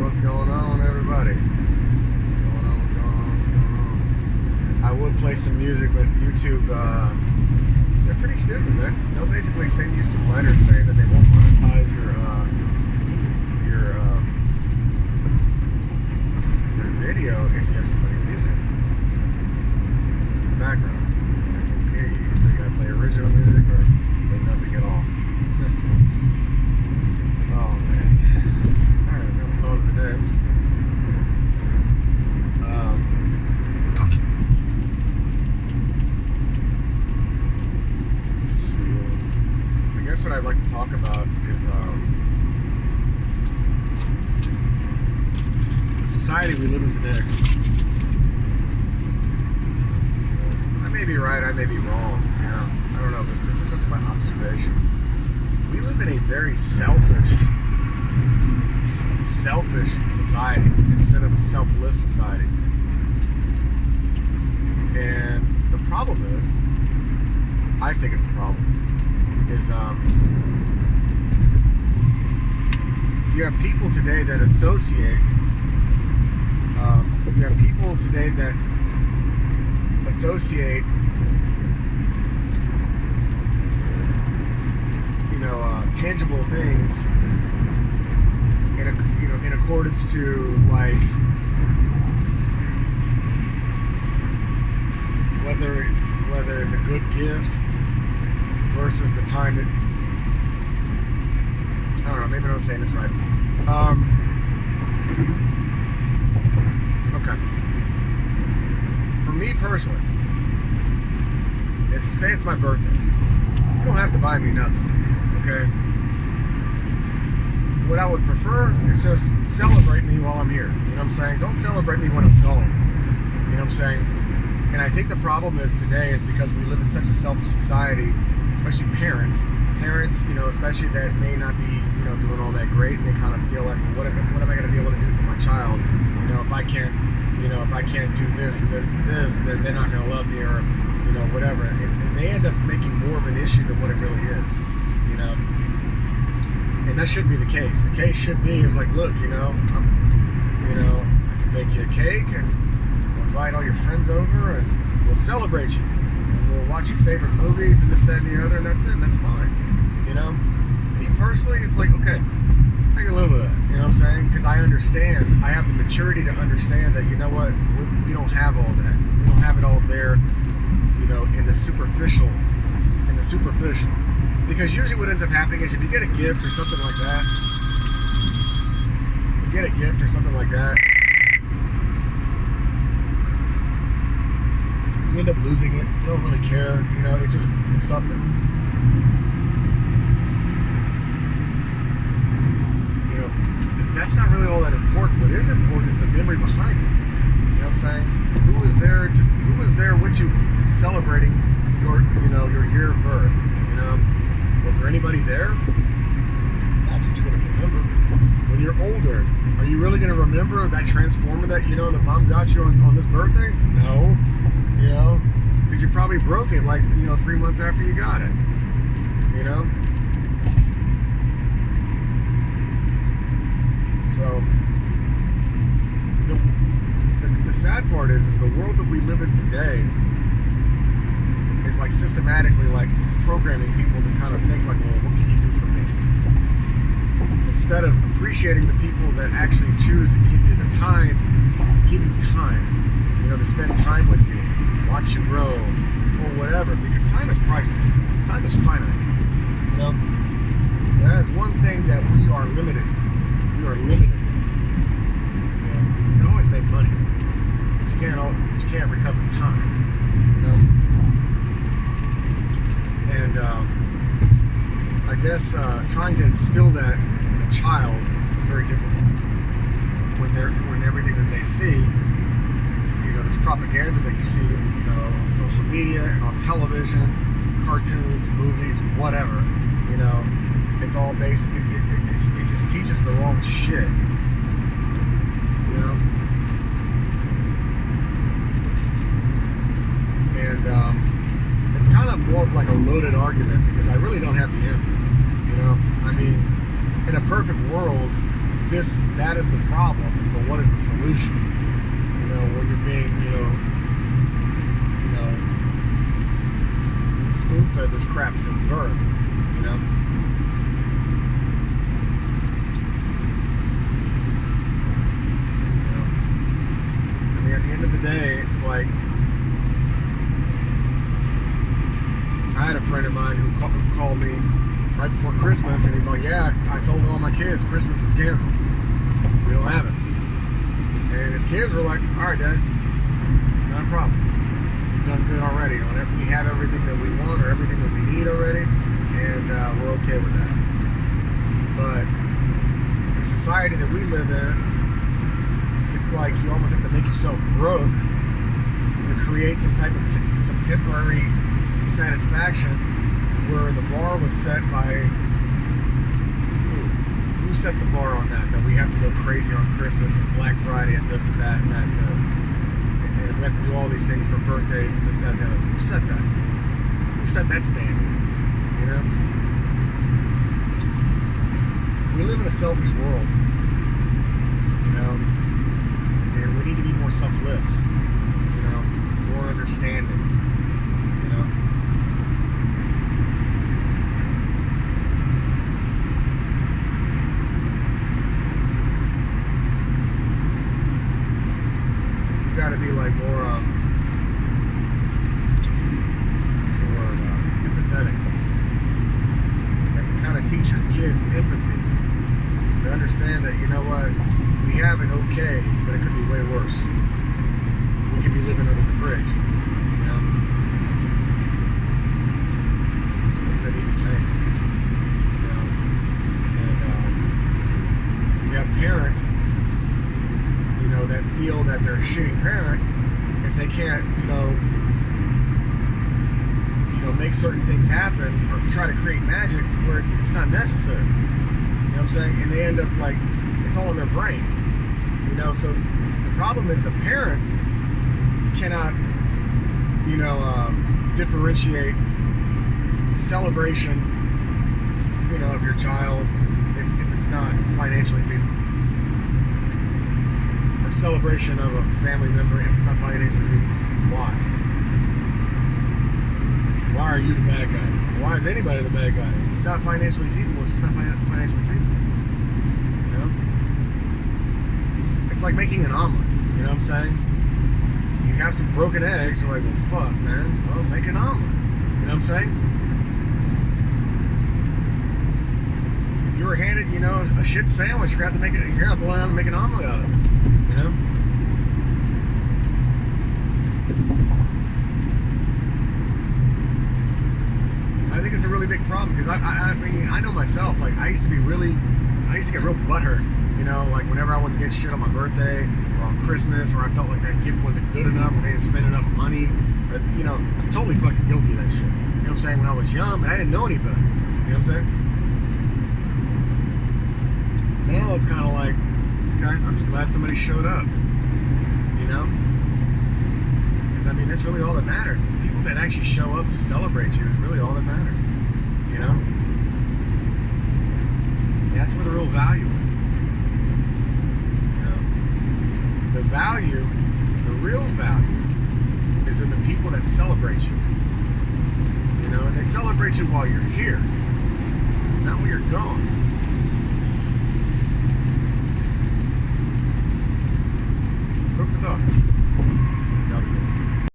What's going on, everybody? What's going on? What's going on? What's going on? I would play some music, but YouTube, they're pretty stupid, man. They'll basically send you some letters saying that they won't monetize your video if you have somebody's music in the background. Okay, so you gotta play original music or play nothing at all. Oh man. Alright, never thought of the day. Let's see. I guess what I'd like to talk about is the society we live in today. I may be right, I may be wrong. Yeah, I don't know, but this is just my observation. We live in a very selfish society instead of a selfless society. And the problem is, I think it's a problem, is you have people today that associate tangible things in accordance to, like, whether it's a good gift versus the time that, I don't know, maybe I'm not saying this right. Okay. For me personally, if say it's my birthday, you don't have to buy me nothing. Okay? What I would prefer is just celebrate me while I'm here. You know what I'm saying? Don't celebrate me when I'm gone. You know what I'm saying? And I think the problem is today is because we live in such a selfish society, especially parents, especially that may not be, doing all that great, and they kind of feel like, well, what am I going to be able to do for my child? If I can't do this and this and this, then they're not going to love me, or, whatever. And they end up making more of an issue than what it really is. And that should be the case. The case should be is like, look, I can bake you a cake and we'll invite all your friends over and we'll celebrate you and we'll watch your favorite movies and this, that, and the other, and that's it. And that's fine. Me personally, it's like, okay, I can live with that. You know what I'm saying? Because I understand. I have the maturity to understand that. You know what? We don't have all that. We don't have it all there. In the superficial. Because usually what ends up happening is if you get a gift or something like that, you end up losing it. You don't really care. It's just something. That's not really all that important. What is important is the memory behind it. You know what I'm saying? Who was there with you celebrating your year of birth? Was there anybody there? That's what you're going to remember. When you're older, are you really going to remember that transformer that, that mom got you on this birthday? No. Because you probably broke it, 3 months after you got it. So, the sad part is the world that we live in today is systematically programming people to kind of think well, what can you do for me? Instead of appreciating the people that actually choose to give you the time, to spend time with you, watch you grow, or whatever, because time is priceless. Time is finite. That is one thing that we are limited. We are limited. You can always make money, but you can't recover time. And I guess trying to instill that in a child is very difficult when everything that they see, this propaganda that you see, on social media and on television, cartoons, movies, whatever, it's all based. It just teaches the wrong shit, and it's kind of more of a loaded argument because I really don't have the answer. In a perfect world, that is the problem, but what is the solution? When you're being, spoon-fed this crap since birth, at the end of the day, it's like, I had a friend of mine who called me right before Christmas, and he's like, yeah, I told all my kids Christmas is canceled. We don't have it. And his kids were like, all right, Dad, not a problem. You've done good already on it. We have everything that we want or everything that we need already, and we're okay with that. But the society that we live in, it's like you almost have to make yourself broke to create some type of some temporary satisfaction, where the bar was set by who set the bar on that we have to go crazy on Christmas and Black Friday and this and that and that and this, and we have to do all these things for birthdays and this, that, and the other. Who set that? Who set that standard? We live in a selfish world, and we need to be more selfless, more understanding, You got to be like more, what's the word, empathetic. You have to kind of teach your kids empathy, to understand that, we have it okay, but it could be way worse. We could be living under the bridge, These are things that need to change, And you have parents, that feel that they're a shitty parent if they can't, make certain things happen or try to create magic where it's not necessary. You know what I'm saying? And they end up like, it's all in their brain. So the problem is the parents cannot, differentiate celebration, of your child if it's not financially feasible. Or celebration of a family member if it's not financially feasible. Why? Why are you the bad guy? Why is anybody the bad guy? If it's not financially feasible, it's just not financially feasible. It's like making an omelet. You know what I'm saying? You have some broken eggs, you're like, well, fuck, man. Well, make an omelet. You know what I'm saying? If you were handed, a shit sandwich, you're gonna have to learn how to make an omelet out of it. I think it's a really big problem because I mean, I know myself, like, I used to get real butthurt, like whenever I wouldn't get shit on my birthday or on Christmas, or I felt like that gift wasn't good enough or they didn't spend enough money, or, I'm totally fucking guilty of that shit. You know what I'm saying? When I was young, and I didn't know any better. You know what I'm saying? Now it's kind of like, okay, I'm just glad somebody showed up, because I mean, that's really all that matters, is people that actually show up to celebrate you is really all that matters, That's where the real value is. The real value is in the people that celebrate you, and they celebrate you while you're here, not when you're gone. Food for thought.